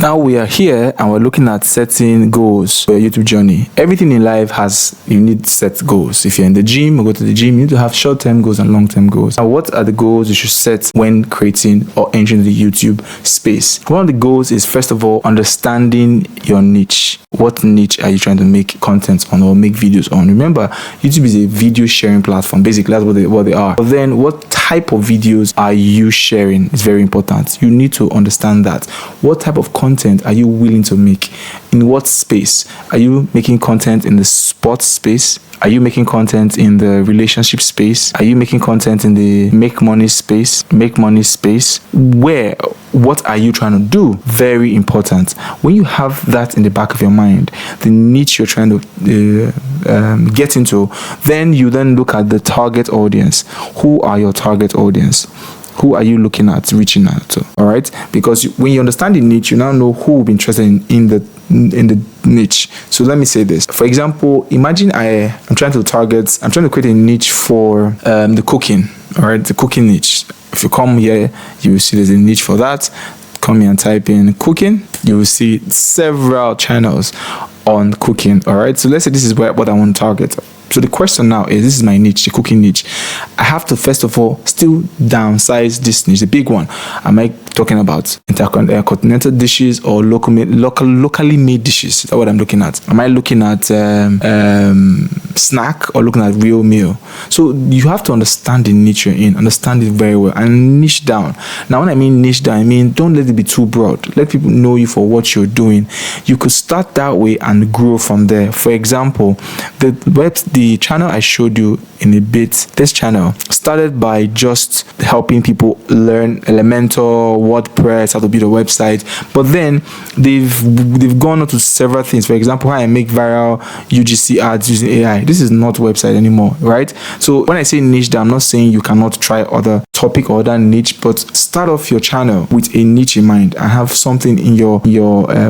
Now we are here and we're looking at setting goals for your YouTube journey. Everything in life you need set goals. If you're in the gym or go to the gym, you need to have short-term goals and long-term goals. Now, what are the goals you should set when creating or entering the YouTube space? One of the goals is, first of all, understanding your niche. What niche are you trying to make content on or make videos on? Remember, YouTube is a video sharing platform. Basically, that's what they are. But then what type of videos are you sharing? It's very important. You need to understand that. What type of content are you willing to make? In what space? Are you making content in the sports space? Are you making content in the relationship space? Are you making content in the make money space? Where? What are you trying to do? Very important. When you have that in the back of your mind, the niche you're trying to get into, then you look at the target audience. Who are your target audience? Who are you looking at reaching out to? All right, because when you understand the niche, you now know who will be interested in the niche. So let me say this. For example, imagine I'm trying to create a niche for the cooking. All right, the cooking niche. If you come here, you will see there's a niche for that. Come here and type in cooking. You will see several channels on cooking. All right, so let's say this is what I want to target. So the question now is, this is my niche, the cooking niche. I have to first of all still downsize this niche, the big one. Am I talking about intercontinental dishes or locally made dishes? That's what I'm looking at. Am I looking at snack or looking at real meal? So you have to understand the niche you're in, understand it very well, and niche down. Now, when I mean niche down, I mean don't let it be too broad. Let people know you for what you're doing. You could start that way and grow from there. For example, the channel I showed you in a bit, this channel started by just helping people learn Elementor, WordPress, how to build a website, but then they've gone on to several things. For example, how I make viral UGC ads using AI. This is not website anymore, right? So when I say niche down, I'm not saying you cannot try other topic or other niche, but start off your channel with a niche in mind and have something in your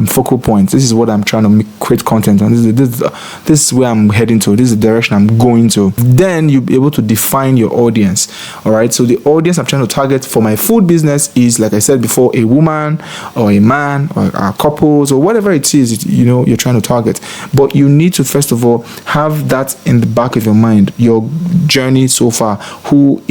focal point. This is what I'm trying to create content on. This is where I'm heading to. This is the direction I'm going to. Then you'll be able to define your audience. All right, so the audience I'm trying to target for my food business is, like I said before, a woman or a man or couples or whatever it is you're trying to target. But you need to first of all have that in the back of your mind, your journey so far. Who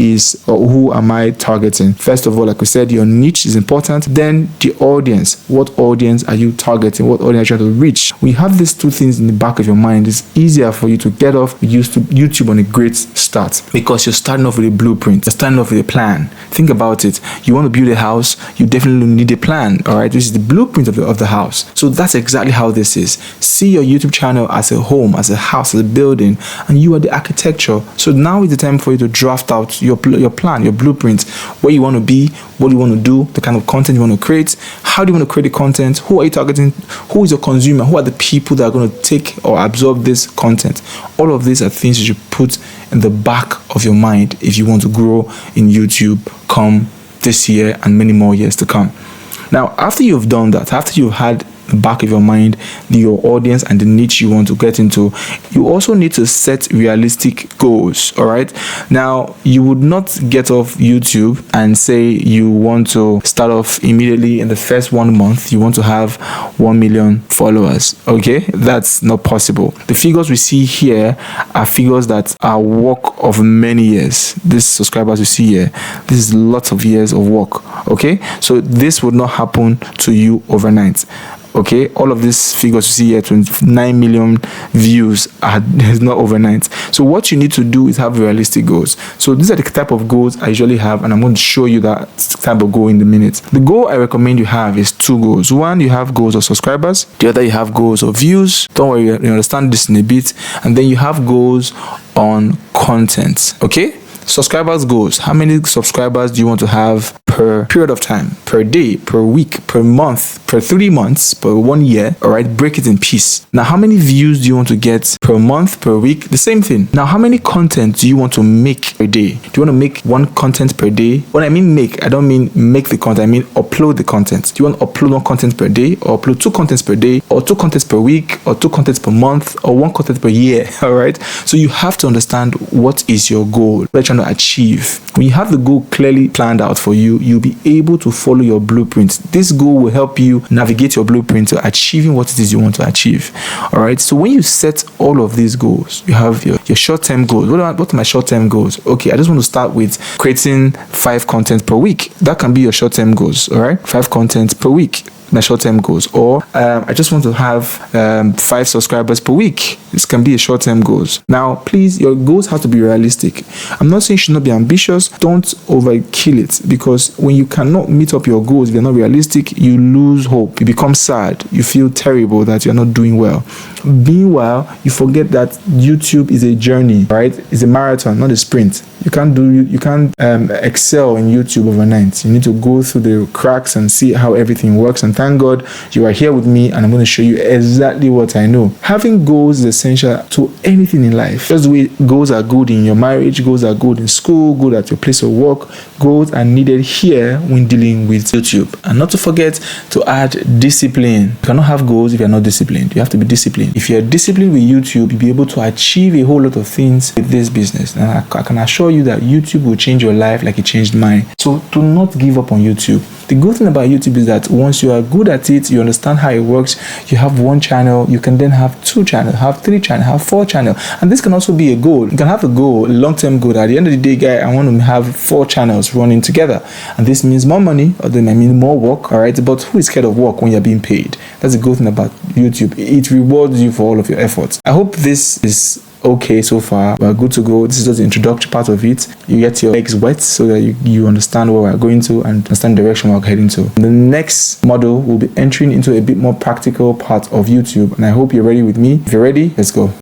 am I targeting? First of all, like we said, your niche is important. Then the audience. What audience are you targeting? What audience are you trying to reach? When you have these two things in the back of your mind, it's easier for you to get off YouTube on a great start, because you're starting off with a blueprint. You're starting off with a plan. Think about it. You want to build a house, you definitely need a plan. All right, this is the blueprint of the house. So that's exactly how this is. See your YouTube channel as a home, as a house, as a building, and you are the architecture. So now is the time for you to draft out your plan, your blueprint, where you want to be, what you want to do, the kind of content you want to create, how do you want to create the content, who are you targeting, who is your consumer, who are the people that are going to take or absorb this content. All of these are things you should put in the back of your mind if you want to grow in YouTube come this year and many more years to come. Now, after you've done that, after you've had the back of your mind your audience and the niche you want to get into, you also need to set realistic goals. All right, now you would not get off YouTube and say you want to start off immediately in the first 1 month you want to have 1 million followers. Okay, that's not possible. The figures we see here are figures that are work of many years. These subscribers you see here, this is lots of years of work. Okay, so this would not happen to you overnight. Okay, all of these figures you see here, 29 million views, is not overnight. So what you need to do is have realistic goals. So these are the type of goals I usually have, and I'm going to show you that type of goal in a minute. The goal I recommend you have is 2 goals. One, you have goals of subscribers. The other, you have goals of views. Don't worry, you understand this in a bit. And then you have goals on content. Okay, subscribers goals. How many subscribers do you want to have per period of time, per day, per week, per month, per 3 months, per 1 year? All right, break it in piece. Now, how many views do you want to get per month, per week? The same thing. Now, how many content do you want to make per day? Do you want to make 1 content per day? When I mean make, I don't mean make the content, I mean upload the content. Do you want to upload 1 content per day, or upload 2 contents per day, or 2 contents per week, or 2 contents per month, or 1 content per year? All right, so you have to understand what is your goal. What are you trying to achieve. When you have the goal clearly planned out for you, you'll be able to follow your blueprint. This goal will help you navigate your blueprint to achieving what it is you want to achieve. All right. So when you set all of these goals, you have your short-term goals. What are my short-term goals? Okay, I just want to start with creating 5 content per week. That can be your short-term goals. All right, 5 content per week. My short-term goals. Or I just want to have 5 subscribers per week. This can be a short-term goals. Now, please, your goals have to be realistic. I'm not saying you should not be ambitious. Don't overkill it, because when you cannot meet up your goals, if they're not realistic, you lose hope. You become sad. You feel terrible that you're not doing well. Meanwhile, you forget that YouTube is a journey, right? It's a marathon, not a sprint. You can't excel in YouTube overnight. You need to go through the cracks and see how everything works. And thank God you are here with me, and I'm going to show you exactly what I know. Having goals is essential to anything in life. Just the way goals are good in your marriage, goals are good in school, good at your place of work, goals are needed here when dealing with YouTube. And not to forget to add discipline. You cannot have goals if you're not disciplined. You have to be disciplined. If you're disciplined with YouTube, you'll be able to achieve a whole lot of things with this business. And I can assure you that YouTube will change your life like it changed mine. So do not give up on YouTube. The good thing about YouTube is that once you are good at it, you understand how it works, you have 1 channel, you can then have 2 channels, have 3 channels, have 4 channels. And this can also be a goal. You can have a goal, a long-term goal. At the end of the day, guy, I want to have 4 channels running together. And this means more money, or they might mean more work, all right? But who is scared of work when you're being paid? That's the good thing about YouTube. It rewards you for all of your efforts. I hope this is okay so far. We're good to go. This is just the introductory part of it. You get your legs wet so that you understand where we're going to and understand the direction we're heading to. The next model will be entering into a bit more practical part of YouTube, and I hope you're ready with me. If you're ready, let's go.